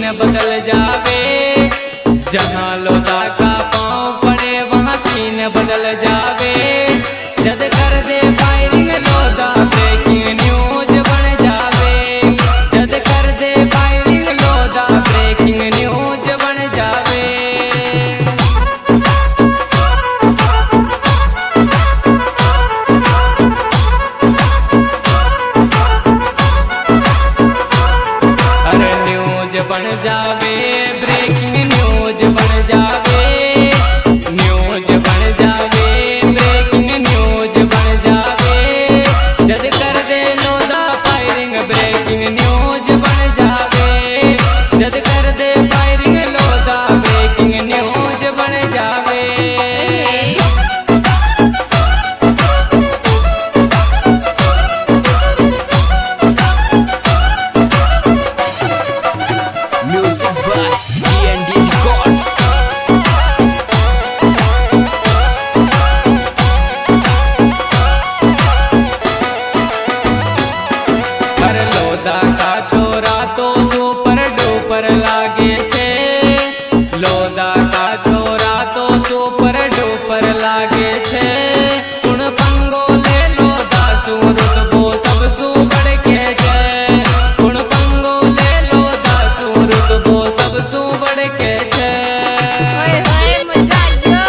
Scene बदल जावे। जहाँ लोदा का पाँव पड़े वहाँ सीन बदल जावे। जद कर दे फायरिंग लोदा ब्रेकिंग न्यूज बन जावे। जद कर दे फायरिंग लोदा ब्रेकिंग न्यूज बन जावे। अरे न्यूज बन जावे, ब्रेकिंग न्यूज बन जावे। न्यूज बन जावे, ब्रेकिंग न्यूज बन जावे। जद कर दे लोदा फायरिंग ब्रेकिंग न्यूज बन जावे। जद कर दे फायरिंग लोदा ब्रेकिंग न्यूज बन जावे। Music by D&D Records. हर लोदा का छोरा तो सुपर डुपर लागे छे। लोदा का छोरा तो सुपर डुपर लागे छे। कुण पंगो ले लोदा सु रुतबो सब सु बढ़ के छे। कुण पंगो ले लोदा सु रुतबो सब सु बढ़ के छे। ओए होए मजा लो।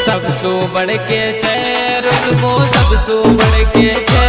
सबसु बढ़ के छे रुतबो सबसु बढ़ के छे।